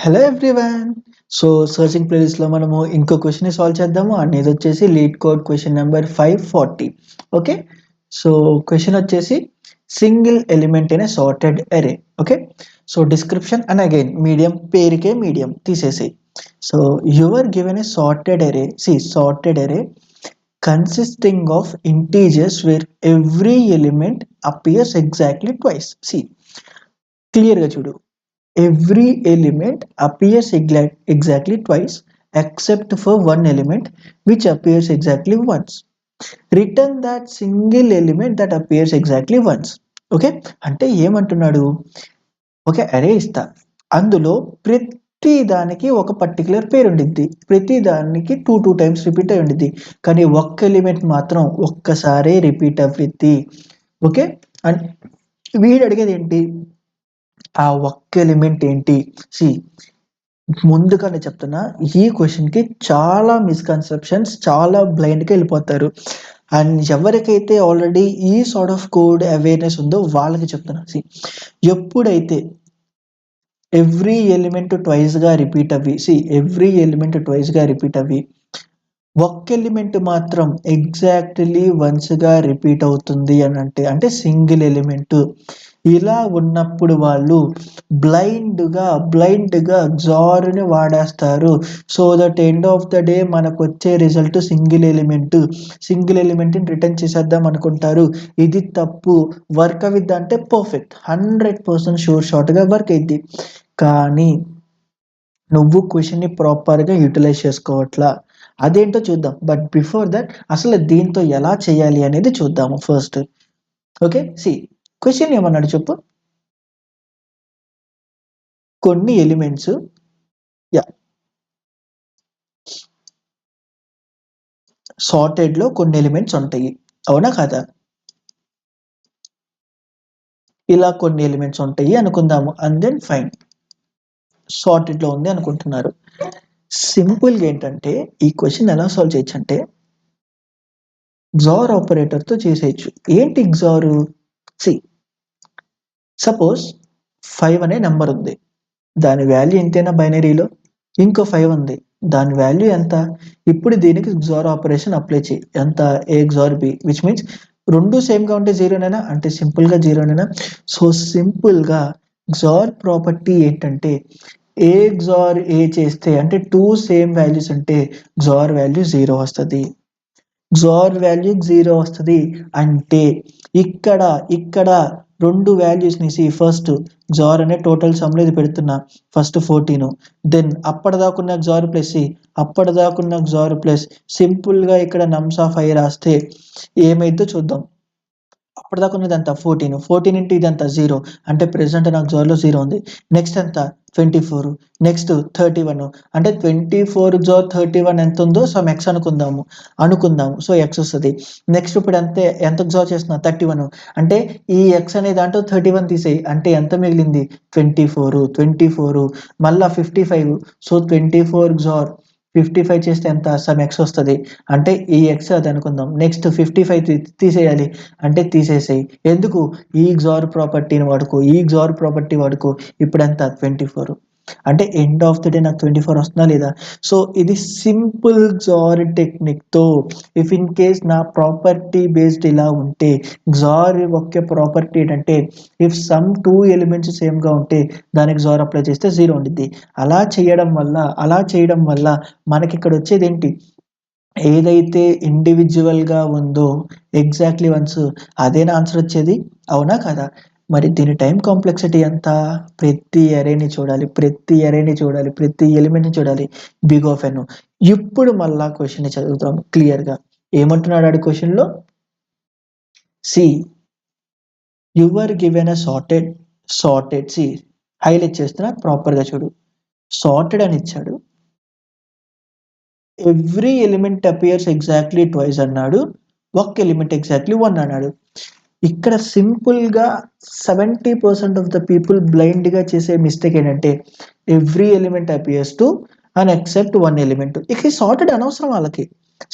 Hello everyone. So searching ప్లేలిస్ట్లో మనము ఇంకో క్వశ్చన్ సాల్వ్ చేద్దాము. అండ్ ఇది వచ్చేసి LeetCode question number 540. Okay, so question వచ్చేసి single element in a sorted array. Okay, so description and again medium, పేరుకే medium తీసేసి. So your given a sorted array. Sorted array consisting of integers where every element appears exactly twice. క్లియర్గా చూడు. Every element appears exactly twice except for one element which appears exactly once. Return that single element that appears exactly once. Okay, అంటే ఏమంటున్నాడు? Okay, అరే ఇస్తా, అందులో ప్రతి దానికి ఒక పర్టికులర్ పేరు ఉండిద్ది, ప్రతి దానికి టూ టైమ్స్ రిపీట్ అయి ఉండిద్ది, కానీ ఒక్క ఎలిమెంట్ మాత్రం ఒక్కసారే రిపీట్ అవ్విద్ది. ఓకే, అండ్ వీడు అడిగేది ఏంటి? ఆ ఒక్క ఎలిమెంట్ ఏంటి? ముందుగానే చెప్తున్నా, ఈ క్వశ్చన్కి చాలా మిస్కన్సెప్షన్స్, చాలా బ్లైండ్గా వెళ్ళిపోతారు. అండ్ ఎవరికైతే ఆల్రెడీ ఈ సార్ట్ ఆఫ్ కోడ్ అవేర్నెస్ ఉందో వాళ్ళకి చెప్తున్నా. ఎప్పుడైతే ఎవ్రీ ఎలిమెంట్ ట్వైస్గా రిపీట్ అవ్వి, ఎవ్రీ ఎలిమెంట్ ట్వైస్గా రిపీట్ అవ్వి ఒక్క ఎలిమెంట్ మాత్రం ఎగ్జాక్ట్లీ వన్స్గా రిపీట్ అవుతుంది అని అంటే సింగిల్ ఎలిమెంట్. ఇలా ఉన్నప్పుడు వాళ్ళు బ్లైండ్గా XORని వాడేస్తారు. So that end of the day మనకు వచ్చే రిజల్ట్ సింగిల్ ఎలిమెంట్ని రిటర్న్ చేసేద్దాం అనుకుంటారు. ఇది తప్పు. వర్క్ అవిద్దా అంటే పర్ఫెక్ట్, 100% షూర్ షార్ట్గా వర్క్ అయింది. కానీ నువ్వు క్వశ్చన్ని ప్రాపర్గా యూటిలైజ్ చేసుకోవట్లా. అదేంటో చూద్దాం. బట్ బిఫోర్ దట్ అసలు దీంతో ఎలా చేయాలి అనేది చూద్దాము ఫస్ట్. ఓకే, క్వశ్చన్ ఏమన్నాడు చెప్పు. కొన్ని ఎలిమెంట్స్ సార్టెడ్లో కొన్ని ఎలిమెంట్స్ ఉంటాయి, అవునా కదా? ఇలా కొన్ని ఎలిమెంట్స్ ఉంటాయి అనుకుందాము. అండ్ దెన్ ఫైన్, సార్టెడ్లో ఉంది అనుకుంటున్నారు. సింపుల్గా ఏంటంటే ఈ క్వశ్చన్ ఎలా సాల్వ్ చేయొచ్చు అంటే XOR ఆపరేటర్తో చేసేయచ్చు. ఏంటి XOR? సపోజ్ 5 అనే నెంబర్ ఉంది, దాని వాల్యూ ఎంతైనా బైనరీలో. ఇంకో 5 ఉంది, దాని వాల్యూ ఎంత? ఇప్పుడు దీనికి XOR ఆపరేషన్ అప్లై చేయి. ఎంత? A XOR B, which means రెండు సేమ్గా ఉంటే జీరోనేనా అంటే సింపుల్గా జీరోనేనా? సో సింపుల్గా XOR ప్రాపర్టీ ఏంటంటే A XOR A చేస్తే అంటే 2 సేమ్ వాల్యూస్ ఉంటే XOR వాల్యూ 0 వస్తుంది. XOR వాల్యూ 0 వస్తుంది అంటే ఇక్కడ రెండు వాల్యూస్ని ఫస్ట్ XOR అనే టోటల్ సమ్లో ఇది పెడుతున్నా. ఫస్ట్ 14, దెన్ అప్పటిదాకున్న XOR ప్లస్ అప్పటిదాకున్న XOR ప్లస్ సింపుల్గా ఇక్కడ నమ్స్ ఆఫ్ 5 రాస్తే ఏమైందో చూద్దాం. అప్పటిదాకా ఉన్నది అంతా 14 ఇంటూ ఇదంతా 0 అంటే ప్రెసెంట్ నాకు XORలో 0 ఉంది. నెక్స్ట్ ఎంత? 24, నెక్స్ట్ 31 అంటే 24 XOR 31 ఎంత ఉందో సమ్ ఎక్స్ అనుకుందాము. సో ఎక్స్ వస్తుంది. నెక్స్ట్ ఇప్పుడు ఎంత XOR చేస్తున్నా? 31 అంటే ఈ ఎక్స్ అనే దాంట్లో 31 తీసేయి అంటే ఎంత మిగిలింది? 24 మళ్ళా 55. సో 24 XOR 55 చేస్తే ఎంత? సమ్ ఎక్స్ వస్తుంది అంటే ఈ ఎక్స్ అది అనుకుందాం. నెక్స్ట్ 55 తీసేయాలి అంటే తీసేసేయి. ఎందుకు? ఈ XOR ప్రాపర్టీని వాడుకో. ఇప్పుడు ఎంత? 24 అంటే ఎండ్ ఆఫ్ ద డే నాకు 24 వస్తుందా లేదా? సో ఇది సింపుల్ XOR టెక్నిక్తో, ఇఫ్ ఇన్ కేస్ నా ప్రాపర్టీ బేస్డ్ ఇలా ఉంటే XOR ఒకే ప్రాపర్టీ ఏంటంటే ఇఫ్ సమ్ 2 ఎలిమెంట్స్ సేమ్గా ఉంటే దానికి XOR అప్లై చేస్తే 0 ఉండిద్ది. అలా చేయడం వల్ల మనకి ఇక్కడ వచ్చేది ఏంటి? ఏదైతే ఇండివిజువల్గా ఉందో ఎగ్జాక్ట్లీ వన్స్ అదేనా ఆన్సర్ వచ్చేది, అవునా కదా? మరి దీని టైం కాంప్లెక్సిటీ ఎంత? ప్రతి అరేని చూడాలి, ప్రతి ఎలిమెంట్ని చూడాలి. బిగ్ ఆఫ్ ఎన్. ఇప్పుడు మళ్ళా క్వశ్చన్ని చదువుతాం క్లియర్గా. ఏమంటున్నాడు ఆడు క్వశ్చన్లో? Your given a sorted highlight చేస్తున్నా, ప్రాపర్గా చూడు. సార్టెడ్ అని ఇచ్చాడు, every element appears exactly twice అన్నాడు, ఒక్క ఎలిమెంట్ ఎగ్జాక్ట్లీ 1 అన్నాడు. ఇక్కడ సింపుల్గా 70% ఆఫ్ ద పీపుల్ బ్లైండ్గా చేసే మిస్టేక్ ఏంటంటే every element appears to and except 1 element. ఇక సార్టెడ్ అనవసరం, వాళ్ళకి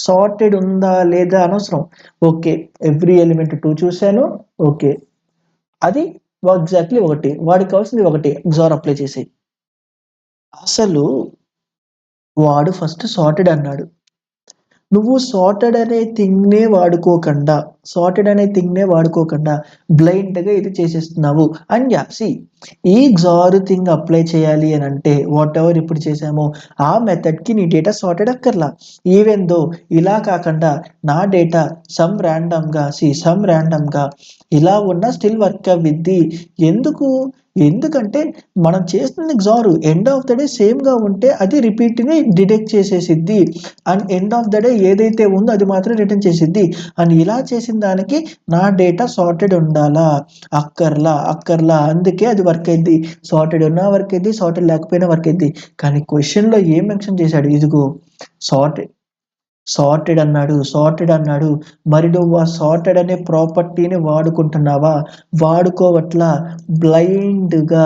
సార్టెడ్ ఉందా లేదా అనవసరం. ఓకే, ఎవ్రీ ఎలిమెంట్ 2 చూశాను, ఓకే అది ఎగ్జాక్ట్లీ 1, వాడికి కావాల్సింది 1, XOR అప్లై చేసి. అసలు వాడు ఫస్ట్ సార్టెడ్ అన్నాడు. నువ్వు సార్టెడ్ అనే థింగ్‌నే వాడుకోకుండా బ్లైండ్‌గా ఇది చేసేస్తున్నావు. And yeah! ఈ XOR థింగ్ అప్లై చేయాలి అనంటే వాటెవర్ ఇప్పుడు చేసామో ఆ మెథడ్‌కి నీ డేటా సార్టెడ్ అక్కర్లా. ఈవెన్ దో ఇలా కాకుండా నా డేటా సమ్ ర్యాండమ్‌గా ఇలా ఉన్నా స్టిల్ వర్క్ అవ్విద్ది. ఎందుకు? ఎందుకంటే మనం చేస్తుంది XOR end of the day సేమ్‌గా ఉంటే అది రిపీట్‌ని డిటెక్ట్ చేసేసిద్ది. And end of the day ఏదైతే ఉందో అది మాత్రం రిటర్న్ చేసిద్ది. అండ్ ఇలా చేసిన దానికి నా డేటా సార్టెడ్ ఉండాలా? అక్కర్లా. అందుకే అది వర్క్ అయిద్ది. సార్టెడ్ ఉన్నా వర్క్ అయిద్ది. సార్టెడ్ లేకపోయినా వర్క్ అయిద్ది. కానీ క్వెషన్‌లో ఏం మెన్షన్ చేశాడు? ఇదిగో సార్టెడ్ సార్టెడ్ అన్నాడు. మరి నువ్వు ఆ సార్టెడ్ అనే ప్రాపర్టీని వాడుకుంటున్నావా? వాడుకోవట్లా. బ్లైండ్‌గా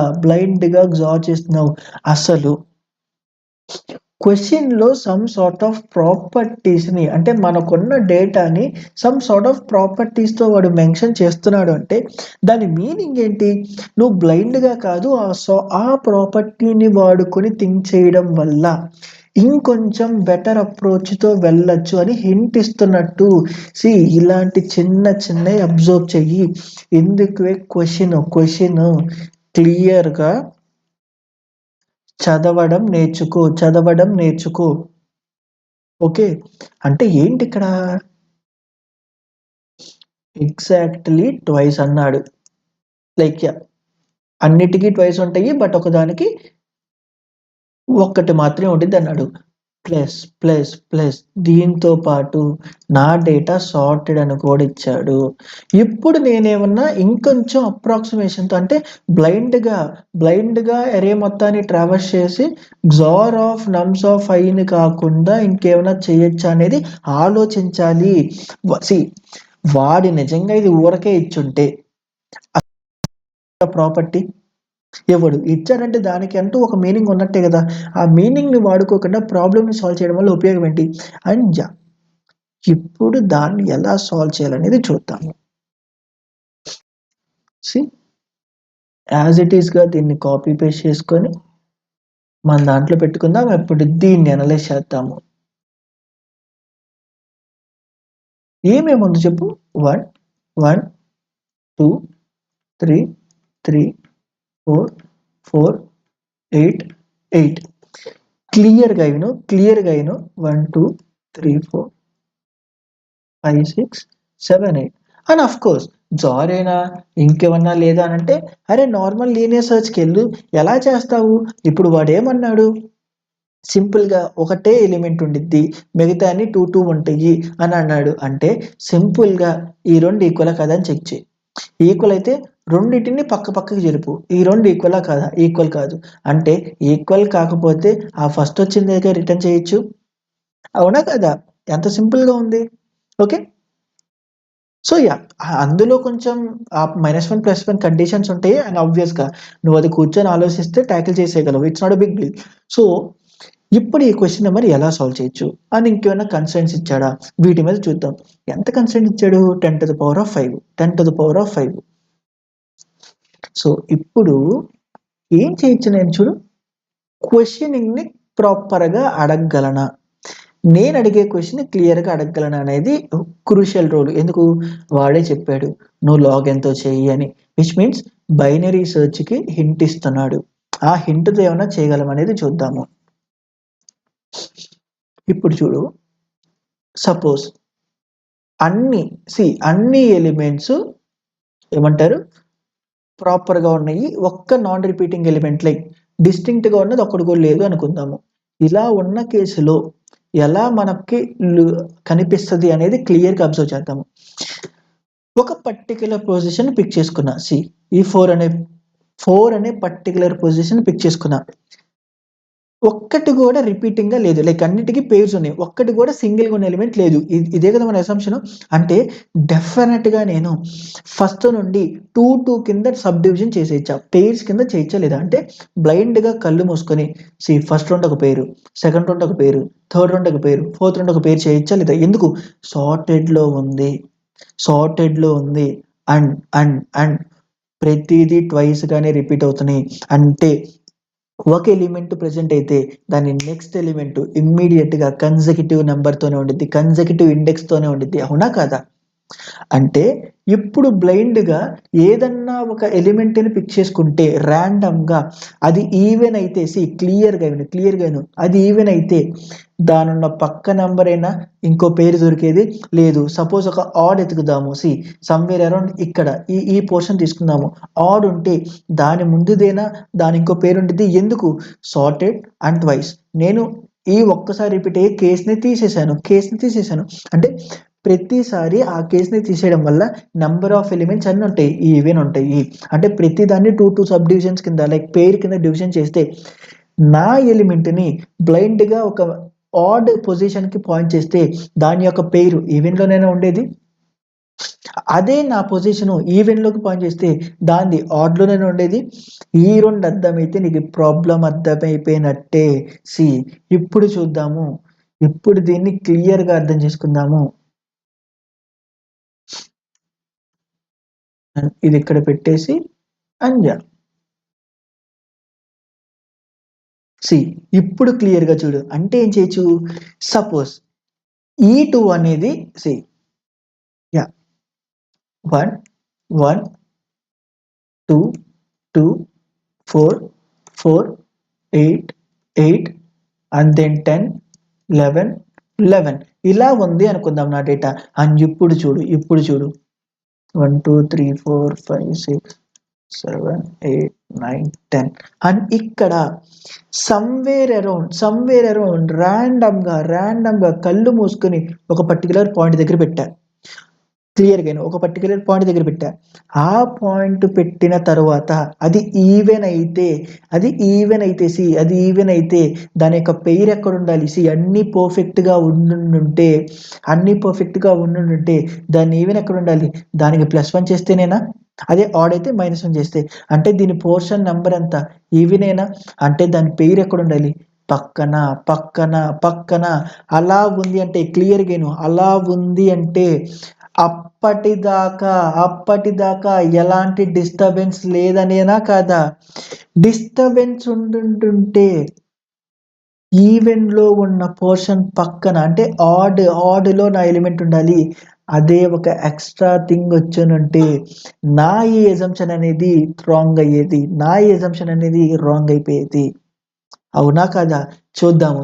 XOR చేస్తున్నావు. అసలు క్వెషన్‌లో సమ్ సార్ట్ ఆఫ్ ప్రాపర్టీస్‌ని అంటే మనకున్న డేటాని సమ్ సార్ట్ ఆఫ్ ప్రాపర్టీస్‌తో వాడు మెన్షన్ చేస్తున్నాడు అంటే దాని మీనింగ్ ఏంటి? నువ్వు బ్లైండ్‌గా కాదు ఆ ప్రాపర్టీని వాడుకొని థింక్ చేయడం వల్ల ఇంకొంచెం బెటర్ అప్రోచ్‌తో వెళ్ళొచ్చు అని హింట్ ఇస్తున్నట్టు. ఇలాంటి చిన్నయి అబ్జర్వ్ చెయ్యి. ఎందుకువే క్వెషను క్లియర్‌గా చదవడం నేర్చుకో. ఓకే. అంటే ఏంటిక్కడ? ఎగ్జాక్ట్‌లీ ట్వైస్ అన్నాడు. Like yeah! అన్నిటికి ట్వైస్ ఉంటాయి. బట్ ఒకదానికి ఒక్కటి మాత్రమే ఉండిద్దన్నాడు. దీంతో పాటు నా డేటా సార్టెడ్ అని కూడా ఇచ్చాడు. ఇప్పుడు నేనేమన్నా ఇంకొంచెం అప్రాక్సిమేషన్‌తో అంటే బ్లైండ్‌గా అరే మొత్తాన్ని ట్రావర్స్ చేసి XOR ఆఫ్ నమ్స్ ఆఫ్ ఐని కాకుండా ఇంకేమైనా చేయొచ్చా అనేది ఆలోచించాలి. సీ వాడు నిజంగా ఇది ఊరకే ఇచ్చుంటే ప్రాపర్టీ ఎవడు ఇచ్చాడంటే దానికి అంటూ ఒక మీనింగ్ ఉన్నట్టే కదా! ఆ మీనింగ్‌ని వాడుకోకుండా ప్రాబ్లమ్‌ని సాల్వ్ చేయడం వల్ల ఉపయోగం ఏంటి? And yeah! ఇప్పుడు దాన్ని ఎలా సాల్వ్ చేయాలనేది చూద్దాము. సీ యాజ్ ఇట్ ఈస్‌గా దీన్ని కాపీ పేస్ట్ చేసుకొని మన దాంట్లో పెట్టుకుందాం. ఇప్పుడు దీన్ని అనలైజ్ చేద్దాము. ఏమేముంది చెప్పు? 1, 1, 2, 3, 3, 4, 4, 8, 8 క్లియర్‌గా 1, 2, 3, 4, 5, 6, 7, 8 అండ్ ఆఫ్‌కోర్స్ జారేనా? ఇంకేమన్నా లేదా అనంటే, అరే నార్మల్ లీనియర్ సెర్చ్‌కెళ్ళు. ఎలా చేస్తావు? ఇప్పుడు వాడేమన్నాడు? సింపుల్‌గా ఒకటే ఎలిమెంట్ ఉండిద్ది. మిగతాయన్ని 2, 2 ఉంటాయి అని అన్నాడు. అంటే సింపుల్‌గా ఈ 2 ఈక్వలా కాదా అని చెక్ చెయి. ఈక్వల్ అయితే రెండిటిని పక్కకి జరుపు. ఈ 2 ఈక్వలా కాదా? ఈక్వల్ కాదు. అంటే ఈక్వల్ కాకపోతే ఆ ఫస్ట్ వచ్చిందేగా రిటర్న్ చేయొచ్చు. అవునా కదా? ఎంత సింపుల్‌గా ఉంది. ఓకే. యాహ్! అందులో కొంచెం -1, +1 కండిషన్స్ ఉంటాయి. అండ్ ఆబ్వియస్‌గా నువ్వది కూర్చొని ఆలోచిస్తే టాకిల్ చేసేయగలవు. It's not a big deal. So, ఇప్పుడు ఈ క్వెషన్ నెంబర్ ఎలా సాల్వ్ చేయొచ్చు? అండ్ ఇంకేమైనా కన్‌స్ట్రెయింట్స్ ఇచ్చాడా? వీటి మీద చూద్దాం. ఎంత కన్‌స్ట్రెయింట్ ఇచ్చాడు? 10⁵. సో, ఇప్పుడు ఏం చేయొచ్చు నేను చూడు? క్వెషనింగ్‌ని ప్రాపర్‌గా అడగగలనా? నేనడిగే క్వెషన్ క్లియర్‌గా అడగగలనా అనేది క్రూషియల్ రోల్. ఎందుకు? వాడే చెప్పాడు. నువ్వు లాగ్ ఎంతో చెయ్యి అని. విచ్ మీన్స్ బైనరీ సెర్చ్‌కి హింట్ ఇస్తున్నాడు. ఆ హింట్‌తో ఏమన్నా చేయగలమా అనేది చూద్దాము. ఇప్పుడు చూడు. సపోజ్ అన్ని ఎలిమెంట్స్ ఏమంటారు? ప్రాపర్‌గా ఉన్నాయి. ఒక్క నాన్ రిపీటింగ్ ఎలిమెంట్ లైక్ డిస్టింక్ట్‌గా ఉన్నది ఒక్కటి కూడా లేదు అనుకుందాము. ఇలా ఉన్న కేసులో ఎలా మనకి లు కనిపిస్తది అనేది క్లియర్‌గా అబ్జర్వ్ చేద్దాము. ఒక పర్టిక్యులర్ పొజిషన్ పిక్ చేసుకున్నా. ఈ 4 అనే పర్టిక్యులర్ పొజిషన్ పిక్ చేసుకున్నా. ఒక్కటి గూడా రిపీటింగ్‌గా లేదు. లైక్ అన్నిటికి పెయిర్స్ ఉన్నాయి. ఒక్కటి గూడా సింగిల్‌గా ఉన్న ఎలిమెంట్ లేదు. ఇదే కదా మన అసంప్షన్. అంటే డెఫినెట్‌గా నేను ఫస్ట్ నుండి 2, 2 కింద సబ్ డివిజన్ చేసేయచ్చా? పెయిర్స్ కింద చేయొచ్చా లేదా? అంటే బ్లైండ్‌గా కళ్ళు మూసుకొని ఫస్ట్ రౌండ్ ఒక పెయిర్, సెకండ్ రౌండ్ ఒక పెయిర్, థర్డ్ రౌండ్ ఒక పెయిర్, ఫోర్త్ రౌండ్ ఒక పెయిర్ చేయొచ్చా లేదా? ఎందుకు? సార్టెడ్‌లో ఉంది. సార్టెడ్‌లో ఉంది. అండ్ ప్రతీదీ ట్వైస్ గానే రిపీట్ అవుతున్నాయి. అంటే ఒక ఎలిమెంట్ ప్రెజెంట్ అయితే దాని నెక్స్ట్ ఎలిమెంట్ ఇమ్మీడియట్ గా కన్సెక్యూటివ్ నెంబర్ తోనే ఉండిద్ది, కన్సెక్యూటివ్ ఇండెక్స్ తోనే ఉండిద్ది. అవునా కాదా? అంటే ఇప్పుడు బ్లైండ్‌గా ఏదన్నా ఒక ఎలిమెంట్‌ని పిక్ చేసుకుంటే ర్యాండమ్‌గా అది ఈవెన్ అయితే క్లియర్‌గా విను. అది ఈవెన్ అయితే దానున్న పక్క నంబర్ అయినా ఇంకో పేరు దొరికేది లేదు. సపోజ్ ఒక ఆడ్ ఎతుకుదాము. సమ్‌వేర్ అరౌండ్ ఇక్కడ ఈ పోర్షన్ తీసుకుందాము. ఆడ్ ఉంటే దాని ముందుదేనా దాని ఇంకో పేరు ఉండిద్ది. ఎందుకు? Sorted and twice. నేను ఈ ఒక్కసారి రిపీట్ అయ్యే కేస్‌ని తీసేసాను. అంటే ప్రతిసారి ఆ కేస్‌ని తీసేయడం వల్ల నంబర్ ఆఫ్ ఎలిమెంట్స్ అన్ని ఉంటాయి. ఈవెన్ ఉంటాయి. అంటే ప్రతి దాన్ని 2 సబ్ డివిజన్స్ కింద లైక్ పేర్ కింద డివిజన్ చేస్తే నా ఎలిమెంట్‌ని బ్లైండ్‌గా ఒక ఆడ్ పొజిషన్‌కి పాయింట్ చేస్తే దాని యొక్క పేరు ఈవెన్‌లోనైనా ఉండేది. అదే నా పొజిషను ఈవెన్‌లోకి పాయింట్ చేస్తే దానిది ఆడ్‌లోనైనా ఉండేది. ఈ 2 అర్థమైతే నీకు ప్రాబ్లమ్ అర్థమైపోయినట్టే. సి ఇప్పుడు చూద్దాము. ఇప్పుడు దీన్ని క్లియర్‌గా అర్థం చేసుకుందాము. ఇది ఇక్కడ పెట్టేసి అంజ. సి ఇప్పుడు క్లియర్‌గా చూడు. అంటే ఏం చేయొచ్చు? సపోజ్ ఈ 2 అనేది యాహ్! 1, 1, 2, 2, 4, 4, 8, 8 అండ్ దెన్ 10, 11, 11 ఇలా ఉంది అనుకుందాం నా డేటా. అండ్ ఇప్పుడు చూడు. 1, 2, 3, 4, 5, 6, 7, 8, 9, 10 అండ్ ఇక్కడ సమ్‌వేర్ అరౌండ్ ర్యాండమ్‌గా కళ్ళు మూసుకొని ఒక పర్టిక్యులర్ పాయింట్ దగ్గర పెట్టా. ఒక పర్టిక్యులర్ పాయింట్ దగ్గర పెట్టా. ఆ పాయింట్ పెట్టిన తరువాత అది ఈవెన్ అయితే దాని యొక్క పెయిర్ ఎక్కడుండాలి? అన్నీ పర్ఫెక్ట్‌గా ఉండుండుంటే దాన్ని ఈవెన్ ఎక్కడుండాలి? దానికి +1 చేస్తేనేనా? అదే ఆడ్ అయితే -1 చేస్తే. అంటే దీని పోర్షన్ నంబర్ ఎంత? ఈవెనేనా? అంటే దాని పెయిర్ ఎక్కడుండాలి? పక్కన అలా ఉంది అంటే క్లియర్‌గా ఇను. అలా ఉంది అంటే అప్పటిదాకా ఎలాంటి డిస్టర్బెన్స్ లేదనేనా కాదా? డిస్టర్బెన్స్ ఉండుంటుంటే ఈవెన్‌లో ఉన్న పోర్షన్ పక్కన అంటే ఆడ్‌లో నా ఎలిమెంట్ ఉండాలి. అదే ఒక ఎక్స్‌ట్రా థింగ్ వచ్చునుంటే నా ఈ అజంప్షన్ అనేది రాంగ్ అయ్యేది. రాంగ్ అయిపోయేది. అవునా కాదా? చూద్దాము.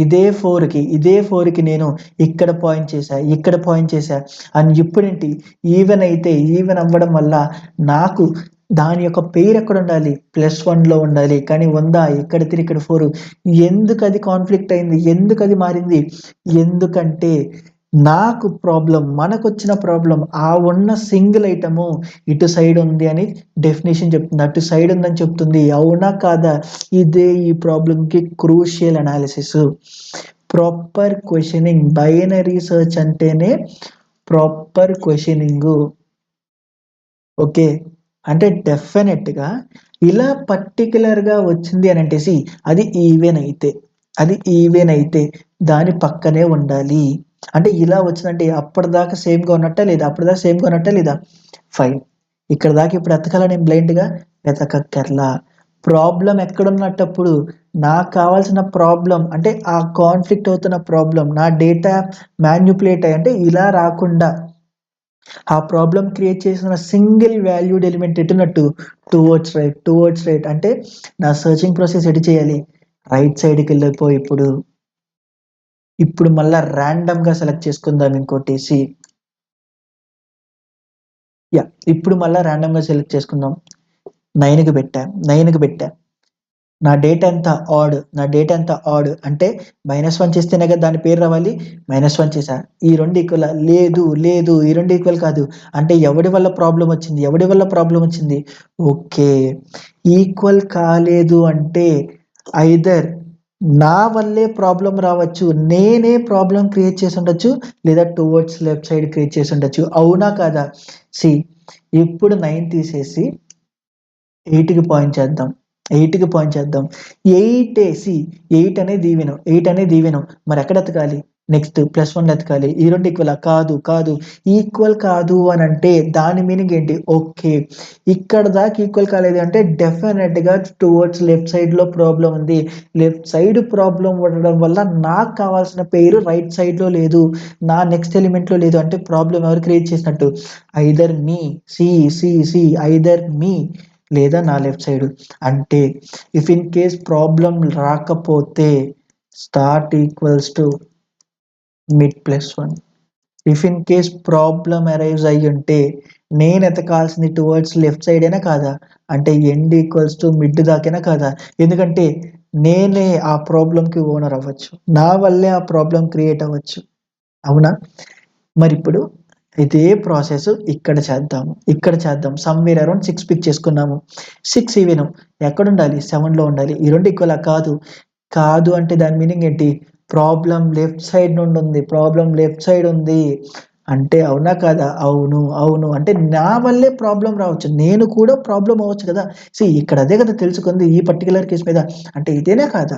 ఇదే 4కి నేను ఇక్కడ పాయింట్ చేశా. అండ్ ఇప్పుడేంటి ఈవెన్ అవ్వడం వల్ల నాకు దాని యొక్క పెయిర్ ఎక్కడుండాలి? +1లో ఉండాలి. కానీ ఉందా? ఇక్కడ 3 ఇక్కడ 4 ఎందుకది కాన్‌ఫ్లిక్ట్ అయింది? ఎందుకది మారింది? ఎందుకంటే మనకొచ్చిన ప్రాబ్లమ్ ఆ ఉన్న సింగిల్ ఐటెము ఇటు సైడ్ ఉంది అని డెఫినిషన్ చెప్తుంది. అటు సైడ్ ఉందని చెప్తుంది. అవునా కాదా? ఇదే ఈ ప్రాబ్లమ్‌కి crucial analysis. Proper questioning binary search అంటేనే ప్రాపర్ క్వెషనింగు. ఓకే. అంటే డెఫినెట్‌గా ఇలా పర్టిక్యులర్‌గా వచ్చింది అనంటే అది ఈవెన్ అయితే దాని పక్కనే ఉండాలి. అంటే ఇలా వచ్చిందంటే అప్పటిదాకా సేమ్‌గా ఉన్నట్టా లేదా? ఫైన్. ఇక్కడి దాకా ఇప్పుడు ఎతకాలా నేను బ్లైండ్‌గా? వెతకక్కర్లా. ప్రాబ్లమ్ ఎక్కడున్నట్టప్పుడు నాకు కావాల్సిన ప్రాబ్లమ్ అంటే ఆ కాన్‌ఫ్లిక్ట్ అవుతున్న ప్రాబ్లమ్ నా డేటా మానిప్యులేట్ అయ్యి అంటే ఇలా రాకుండా ఆ ప్రాబ్లమ్ క్రియేట్ చేసిన సింగిల్ వాల్యూడ్ ఎలిమెంట్ ఎటున్నట్టు టువర్డ్స్ రైట్ అంటే నా సెర్చింగ్ ప్రాసెస్ ఎటు చేయాలి? రైట్ సైడ్‌కి వెళ్ళిపో ఇప్పుడు. ఇప్పుడు మళ్ళా ర్యాండమ్‌గా సెలెక్ట్ చేసుకుందాం ఇంకోటి. ఇప్పుడు మళ్ళా ర్యాండమ్‌గా సెలెక్ట్ చేసుకుందాం. 9కి పెట్టా. నా డేటా ఎంత? ఆడ్. అంటే -1 చేస్తేనే కదా దాని పేరు రావాలి. -1 చేశా. ఈ 2 ఈక్వలా? లేదు. ఈ 2 ఈక్వల్ కాదు. అంటే ఎవడి వల్ల ప్రాబ్లమ్ వచ్చింది? ఓకే. ఈక్వల్ కాలేదు అంటే ఐదర్ నా వల్లే ప్రాబ్లమ్ రావచ్చు. నేనే ప్రాబ్లమ్ క్రియేట్ చేసుండొచ్చు. లేదా టువర్డ్స్ లెఫ్ట్ సైడ్ క్రియేట్ చేసుండొచ్చు. అవునా కాదా? సి ఇప్పుడు 9 తీసేసి 8కి పాయింట్ చేద్దాం. 8 అనేది ఈవెను. మరి ఎక్కడ ఎతకాలి? నెక్స్ట్ +1 ఎతకాలి. ఈ 2 ఈక్వలా? కాదు. ఈక్వల్ కాదు అనంటే దాని మీనింగ్ ఏంటి? ఓకే. ఇక్కడ దాకా ఈక్వల్ కాలేదు అంటే డెఫినెట్‌గా టువర్డ్స్ లెఫ్ట్ సైడ్‌లో ప్రాబ్లమ్ ఉంది. లెఫ్ట్ సైడ్ ప్రాబ్లమ్ ఉండడం వల్ల నాకు కావాల్సిన పెయిర్ రైట్ సైడ్‌లో లేదు. నా నెక్స్ట్ ఎలిమెంట్‌లో లేదు. అంటే ప్రాబ్లమ్ ఎవరు క్రియేట్ చేసినట్టు? ఐదర్ మీ. ఐదర్ మీ లేదా నా లెఫ్ట్ సైడ్. అంటే ఇఫ్ ఇన్ కేస్ ప్రాబ్లమ్ రాకపోతే start equals to mid +1. If in case problem arise అయ్యి ఉంటే నేను ఎతకాల్సింది టువర్డ్స్ లెఫ్ట్ సైడ్ అయినా కాదా? అంటే ఎండ్ ఈక్వల్స్ టు మిడ్ దాకైనా కాదా? ఎందుకంటే నేనే ఆ ప్రాబ్లమ్‌కి ఓనర్ అవ్వచ్చు. నా వల్లే ఆ ప్రాబ్లమ్ క్రియేట్ అవ్వచ్చు. అవునా? మరిప్పుడు ఇదే ప్రాసెస్ ఇక్కడ చేద్దాం. సమ్‌వేర్ అరౌండ్ 6 పిక్ చేసుకున్నాము. 6 ఈవెన్ ఎక్కడుండాలి? 7లో ఉండాలి. ఈ 2 ఈక్వలా? కాదు అంటే దాని మీనింగ్ ఏంటి? ప్రాబ్లమ్ లెఫ్ట్ సైడ్ నుండి ఉంది. ప్రాబ్లమ్ లెఫ్ట్ సైడ్ ఉంది. అంటే అవునా కాదా? అవును. అంటే నా వల్లే ప్రాబ్లమ్ రావచ్చు. నేను కూడా ప్రాబ్లమ్ అవ్వచ్చు కదా! ఇక్కడ అదే కదా తెలుసుకుంది ఈ పర్టిక్యులర్ కేస్ మీద. అంటే ఇదేనా కాదా?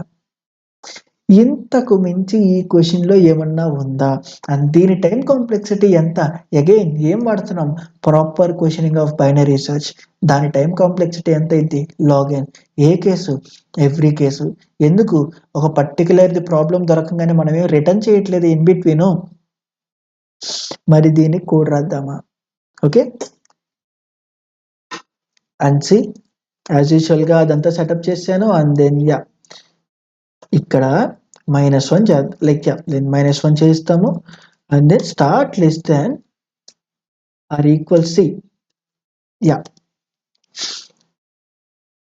ఇంతకు మించి ఈ క్వెషన్‌లో ఏమన్నా ఉందా? అండ్ దీని టైమ్ కాంప్లెక్సిటీ ఎంత? అగైన్ ఏం వాడుతున్నాం? Proper questioning of binary search. దాని టైమ్ కాంప్లెక్సిటీ ఎంతయిద్ది? Log N. ఏ కేసు? Every case. ఎందుకు? ఒక పర్టిక్యులర్‌ది ప్రాబ్లమ్ దొరకంగానే మనమేం రిటర్న్ చేయట్లేదు ఇన్ బిట్వీను. మరి దీన్ని కోడ్ రాద్దామా? ఓకే. అండ్ సీ యాజ్ యూజువల్‌గా అదంతా సెటప్ చేశాను. అండ్ దెన్ ఇక్కడ -1 దెన్ -1 చేస్తాము. And then start less than or equal C.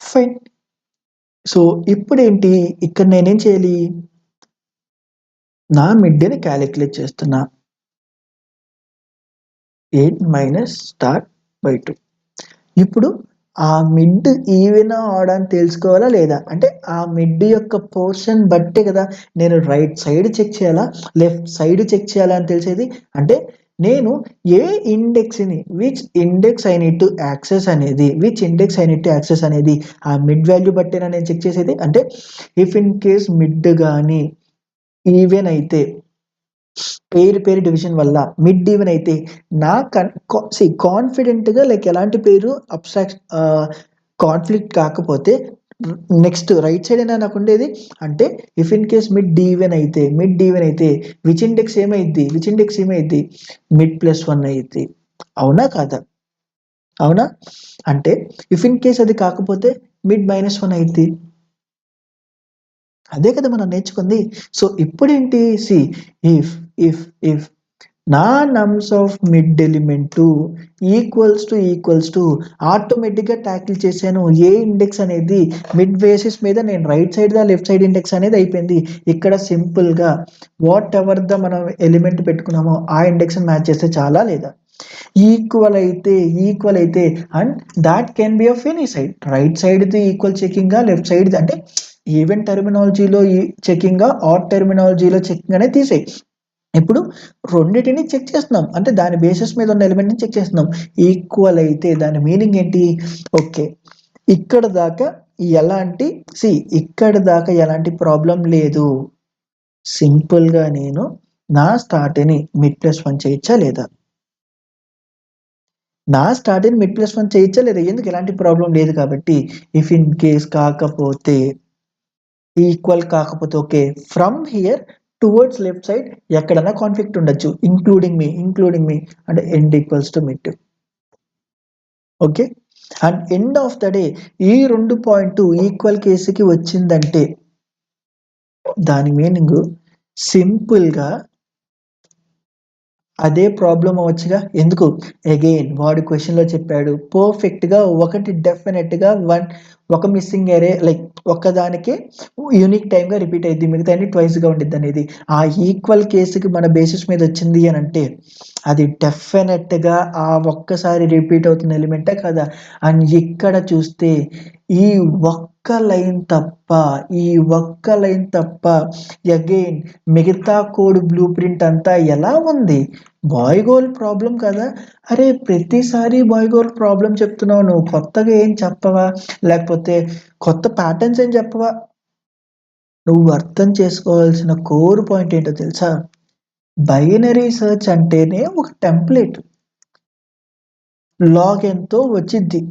Fine. So ఇప్పుడేంటి? ఇక్కడ నేనేం చేయాలి? నా మిడ్‌ని కాలిక్యులేట్ చేస్తున్నా. 8 - స్టార్ బై 2. ఇప్పుడు ఆ మిడ్ ఈవెనా, ఆడా అని తెలుసుకోవాలా లేదా? అంటే ఆ మిడ్ యొక్క పోర్షన్ బట్టే కదా నేను రైట్ సైడ్ చెక్ చేయాలా? లెఫ్ట్ సైడ్ చెక్ చేయాలా అని తెలిసేది? అంటే నేను ఏ ఇండెక్స్‌ని which index I need to access అనేది ఆ మిడ్ వాల్యూ బట్టేనా నేను చెక్ చేసేది? అంటే ఇఫ్ ఇన్ కేస్ మిడ్ గాని ఈవెన్ అయితే పేరు డివిజన్ వల్ల మిడ్ ఈవెన్ అయితే నా కాన్ఫిడెంట్‌గా ఎలాంటి పేరు కాన్ఫ్లిక్ట్ కాకపోతే నెక్స్ట్ రైట్ సైడేనా నాకుండేది? అంటే if in case mid even అయితే విచ్ ఇండెక్స్ ఏమైద్ది? మిడ్ +1 అయ్యిద్ది. అవునా కాదా? అవునా? అంటే ఇఫ్ ఇన్ కేస్ అది కాకపోతే మిడ్ -1 అయ్యిద్ది. అదే కదా మనం నేర్చుకుంది. సో ఇప్పుడేంటి? ఇఫ్ ఇఫ్ ఇఫ్ నా nums of mid element equals to ఆటోమేటిక్‌గా టాకిల్ చేశాను. ఏ ఇండెక్స్ అనేది మిడ్ బేసిస్ మీద నేను రైట్ సైడ్‌దా, లెఫ్ట్ సైడ్ ఇండెక్స్ అనేది అయిపోయింది. ఇక్కడ సింపుల్‌గా వాట్ ఎవర్ మనం ఎలిమెంట్ పెట్టుకున్నామో ఆ ఇండెక్స్‌ని మ్యాచ్ చేస్తే చాలా లేదా? ఈక్వల్ అయితే and that can be of any side. Right సైడ్‌ది ఈక్వల్ చెకింగా, లెఫ్ట్ సైడ్‌ది అంటే ఈవెన్ టెర్మినాలజీలో చెకింగా, ఆడ్ టెర్మినాలజీలో చెకింగ్ అనేది తీసేయి. ఇప్పుడు రెండిటిని చెక్ చేస్తున్నాం. అంటే దాని బేసిస్ మీద ఉన్న ఎలిమెంట్‌ని చెక్ చేస్తున్నాం. ఈక్వల్ అయితే దాని మీనింగ్ ఏంటి? ఓకే. ఇక్కడ దాకా ఎలాంటి ఇక్కడ దాకా ఎలాంటి ప్రాబ్లమ్ లేదు. సింపుల్‌గా నేను నా స్టార్ట్‌ని మిడ్ +1 చేయొచ్చా లేదా? ఎందుకు? ఎలాంటి ప్రాబ్లమ్ లేదు కాబట్టి. ఇఫ్ ఇన్ కేస్ కాకపోతే ఈక్వల్ కాకపోతే okay. From here towards left side ఎక్కడైనా కాన్ఫ్లిక్ట్ ఉండొచ్చు. ఇంక్లూడింగ్ మీ అంటే end equals to mid. Okay. And end of the day ఈ 2 పాయింట్ ఈక్వల్ కేస్‌కి వచ్చిందంటే దాని మీనింగ్ సింపుల్‌గా అదే ప్రాబ్లమ్ అవ్వచ్చుగా. ఎందుకు? అగైన్ వాడు క్వెషన్‌లో చెప్పాడు. పర్ఫెక్ట్‌గా ఒకటి డెఫినిట్‌గా ఒక మిస్సింగ్ అరే ఒక్కదానికే యూనిక్ టైమ్‌గా రిపీట్ అయిద్ది. మిగతాయన్ని ట్వైస్‌గా ఉండిద్దనేది. ఆ ఈక్వల్ కేస్‌కి మన బేసిస్ మీద వచ్చింది అనంటే అది డెఫినిట్‌గా ఆ ఒక్కసారి రిపీట్ అవుతున్న ఎలిమెంటే కదా! అండ్ ఇక్కడ చూస్తే ఈ ఒక్క లైన్ తప్ప అగైన్ మిగతా కోడ్ బ్లూ ప్రింట్ అంతా ఎలా ఉంది? బాయ్ గర్ల్ ప్రాబ్లమ్ కదా! అరే ప్రతిసారి బాయ్ గర్ల్ ప్రాబ్లమ్ చెప్తున్నావు. నువ్వు కొత్తగా ఏం చెప్పవా? లేకపోతే కొత్త ప్యాటర్న్స్ ఏం చెప్పవా? నువ్వు అర్థం చేసుకోవాల్సిన కోర్ పాయింట్ ఏంటో తెలుసా? బైనరీ సెర్చ్ అంటేనే ఒక టెంప్లెట్. లాగెన్తో వచ్చిద్ది.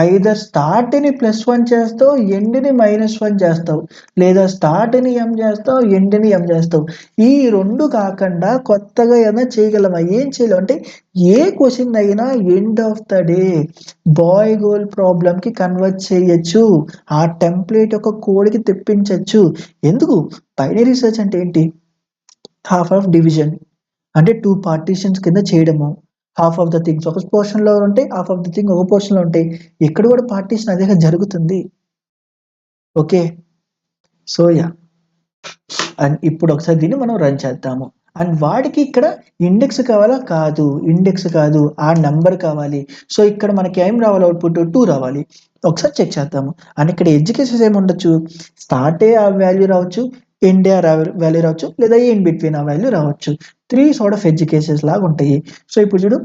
ఐదర్ స్టార్ట్‌ని +1 చేస్తావు, ఎండ్‌ని -1 చేస్తావు. లేదా స్టార్ట్‌ని m చేస్తావు, ఎండ్‌ని m చేస్తావు. ఈ 2 కాకుండా కొత్తగా ఏమైనా చేయగలమా? ఏం చేయలేం. అంటే ఏ క్వెషన్ అయినా end of the day boy girl ప్రాబ్లమ్‌కి కన్వర్ట్ చేయొచ్చు. ఆ టెంప్లేట్ యొక్క కోడ్‌కి తెప్పించొచ్చు. ఎందుకు? బైనరీ సెర్చ్ అంటే ఏంటి? Half of division. అంటే 2 పార్టిషన్స్ కింద చేయడము. హాఫ్ ఆఫ్ ద థింగ్స్ ఒక పోర్షన్‌లో ఉంటాయి. హాఫ్ ఆఫ్ ద థింగ్ ఒక పోర్షన్‌లో ఉంటాయి. ఇక్కడ కూడా పార్టిషన్ అదే జరుగుతుంది. ఓకే. So yeah! అండ్ ఇప్పుడు ఒకసారి దీన్ని మనం రన్ చేద్దాము. అండ్ వాడికి ఇక్కడ ఇండెక్స్ కావాలా? కాదు. ఇండెక్స్ కాదు. ఆ నంబర్ కావాలి. సో ఇక్కడ మనకి ఏం రావాలి అవుట్‌పుట్ 2 రావాలి. ఒకసారి చెక్ చేద్దాము. అండ్ ఇక్కడ ఎడ్జ్ కేసెస్ ఏముండొచ్చు? స్టార్టే ఆ వాల్యూ రావచ్చు. ఎండే ఆ వాల్యూ రావచ్చు. లేదా ఇన్ బిట్వీన్ ఆ వాల్యూ రావచ్చు. 3 సార్ట్ ఆఫ్ ఎడ్జ్ కేసెస్ లాగా ఉంటాయి. సో ఇప్పుడు చూడు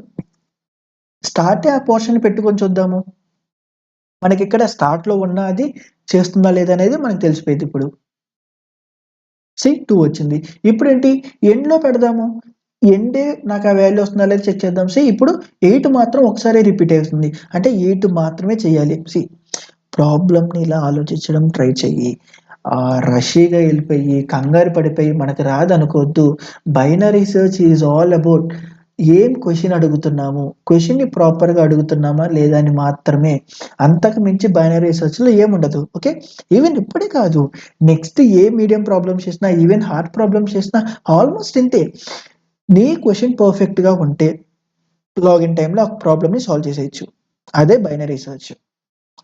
స్టార్టే ఆ పోర్షన్ పెట్టుకొని చూద్దాము. మనకిక్కడ స్టార్ట్‌లో ఉన్నది చేస్తుందా లేదా అనేది మనకు తెలిసిపోయిద్ది ఇప్పుడు. 2 వచ్చింది. ఇప్పుడేంటి ఎండ్‌లో పెడదాము. ఎండే నాకు ఆ వాల్యూ వస్తుందా లేదా చెక్ చేద్దాం. ఇప్పుడు 8 మాత్రం ఒకసారే రిపీట్ అవుతుంది. అంటే 8 మాత్రమే చేయాలి. ప్రాబ్లమ్‌ని ఇలా ఆలోచించడం ట్రై చెయ్యి. రషీగా ఎళ్ళిపోయి, కంగారు పడిపోయి మనకు రాదనుకోవద్దు. Binary search is all about ఏం క్వెషన్ అడుగుతున్నాము? క్వెషన్‌ని ప్రాపర్‌గా అడుగుతున్నామా లేదా అని మాత్రమే. అంతకు మించి బైనరీ సెర్చ్‌లో ఏముండదు. ఓకే. ఈవెన్ ఇప్పుడే కాదు. నెక్స్ట్ ఏ మీడియం ప్రాబ్లమ్స్ చేసినా, ఈవెన్ హార్డ్ ప్రాబ్లమ్స్ చేసినా ఆల్‌మోస్ట్ ఇంతే. నీ క్వెషన్ పర్ఫెక్ట్‌గా ఉంటే లాగిన్ టైమ్‌లో ఆ ప్రాబ్లమ్‌ని సాల్వ్ చేసేయొచ్చు. అదే binary search.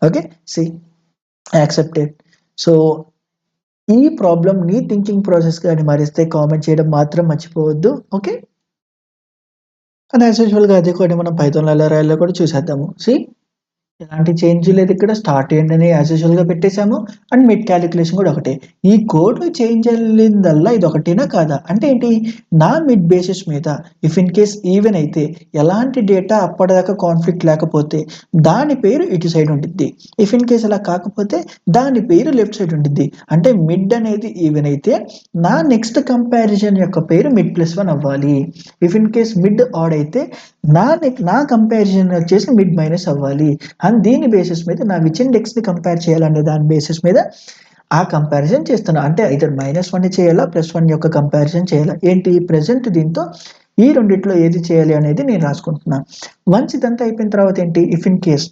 Okay. See accepted. So ఈ ప్రాబ్లమ్ నీ థింకింగ్ ప్రాసెస్ గాని మారిస్తే కామెంట్ చేయడం మాత్రం మర్చిపోవద్దు. ఓకే. అండ్ యాస్ యూజువల్‌గా అదే కోడ్‌ని మనం పైథాన్‌లో ఎలా రాయాలో కూడా చూసేద్దాము. ఎలాంటి చేంజ్ లేదు ఇక్కడ. స్టార్ట్ ఎండ్ అని యాస్ యూజువల్‌గా పెట్టేసాము. అండ్ మిడ్ కాలిక్యులేషన్ కూడా ఒకటే. ఈ కోడ్‌లో చేంజ్ అయ్యిందల్లా ఇదొకటేనా కాదా? అంటే ఏంటి? నా మిడ్ బేసిస్ మీద ఇఫ్ ఇన్ కేస్ ఈవెన్ అయితే ఎలాంటి డేటా అప్పటిదాకా కాన్‌ఫ్లిక్ట్ లేకపోతే దాని పేరు ఇటు సైడ్ ఉండిద్ది. ఇఫ్ ఇన్ కేస్ అలా కాకపోతే దాని పేరు లెఫ్ట్ సైడ్ ఉండిద్ది. అంటే మిడ్ అనేది ఈవెన్ అయితే నా నెక్స్ట్ కంపారిజన్ యొక్క పేరు మిడ్+1 అవ్వాలి. If in case mid odd అయితే నా కంపారిజన్ వచ్చేసి మిడ్ మైనస్ అవ్వాలి. అండ్ దీని బేసిస్ మీద నా విచ్ ఇండెక్స్‌ని కంపేర్ చేయాలనే దాని బేసిస్ మీద ఆ కంపారిజన్ చేస్తున్నా. అంటే ఐదర్ -1 చేయాలా, +1 యొక్క కంపారిజన్ చేయాలా. ఏంటి ప్రెజెంట్ దీంతో ఈ రెండిట్లో ఏది చేయాలి అనేది నేను రాసుకుంటున్నా. వన్స్ ఇదంతా అయిపోయిన తర్వాత ఏంటి ఇఫ్ ఇన్ కేస్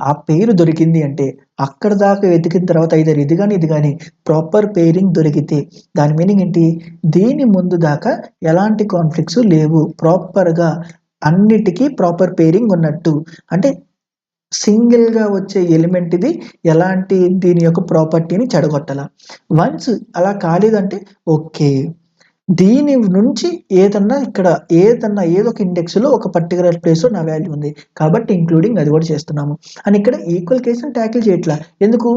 ఆ పేరు దొరికింది అంటే అక్కడి దాకా వెతికిన తర్వాత ఐదర్ ఇది గాని ప్రాపర్ పెయిరింగ్ దొరికితే దాని మీనింగ్ ఏంటి? దీని ముందు దాకా ఎలాంటి కాన్‌ఫ్లిక్ట్స్ లేవు. ప్రాపర్‌గా అన్నిటికి ప్రాపర్ పెయిరింగ్ ఉన్నట్టు. అంటే సింగిల్‌గా వచ్చే ఎలిమెంట్ ఇది. ఎలాంటి దీని యొక్క ప్రాపర్టీని చెడగొట్టాల. వన్స్ అలా కాలేదంటే ఓకే. దీని నుంచి ఏదన్నా ఏదో ఒక ఇండెక్స్‌లో ఒక పర్టిక్యులర్ ప్లేస్‌లో నా వాల్యూ ఉంది. కాబట్టి ఇంక్లూడింగ్ అది కూడా చేస్తున్నాము. అండ్ ఇక్కడ ఈక్వల్ కేస్‌ని టాకిల్ చేయట్లా. ఎందుకు?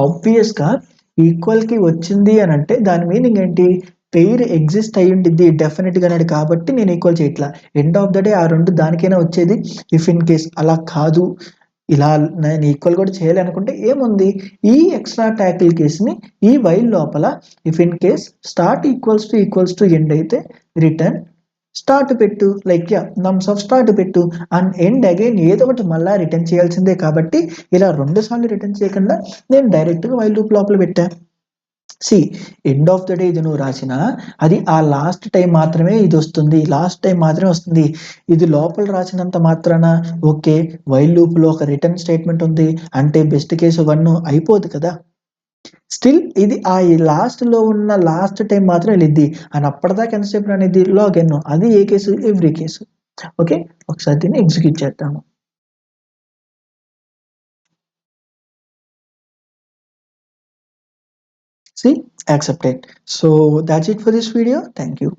ఆబ్వియస్‌గా ఈక్వల్‌కి వచ్చింది అనంటే దాని మీనింగ్ ఏంటి? పెయిర్ ఎగ్జిస్ట్ అయ్యుండిద్ది డెఫినిట్‌గా అనేది కాబట్టి నేను ఈక్వల్ చేయట్లా. ఎండ్ ఆఫ్ ద డే ఆ 2 దానికైనా వచ్చేది. ఇఫ్ ఇన్ కేస్ అలా కాదు ఇలా నేను ఈక్వల్ కూడా చేయాలి అనుకుంటే ఏముంది? ఈ ఎక్స్ట్రా టాకిల్ కేస్‌ని ఈ వైల్ లోపల if in case start equals to end అయితే రిటర్న్ స్టార్ట్ పెట్టు. లైక్ నమ్స్ ఆఫ్ స్టార్ట్ పెట్టు. అండ్ ఎండ్ అగైన్ ఏదో ఒకటి మళ్ళా రిటర్న్ చేయాల్సిందే కాబట్టి ఇలా 2 సార్లు రిటర్న్ చేయకుండా నేను డైరెక్ట్‌గా వైల్ లూప్ లోపల పెట్టా. See end of the day ఇది నువ్వు రాసినా అది ఆ లాస్ట్ టైమ్ మాత్రమే ఇదొస్తుంది. లాస్ట్ టైమ్ మాత్రమే వస్తుంది. ఇది లోపల రాసినంత మాత్రాన ఓకే. వైల్ లూప్‌లో ఒక రిటర్న్ స్టేట్‌మెంట్ ఉంది. అంటే బెస్ట్ కేస్ 1 అయిపోదు కదా! స్టిల్ ఇది ఈ లాస్ట్‌లో ఉన్న లాస్ట్ టైమ్ మాత్రం ఎళ్ళిద్ది. అండ్ అప్పటిదాకా ఎంతసేపు రానిద్ది లాగిన్. అది ఏ కేసు? Every case. ఓకే. ఒకసారి దీన్ని ఎగ్జిక్యూట్ చేద్దాము. See, accepted. So that's it for this video. Thank you.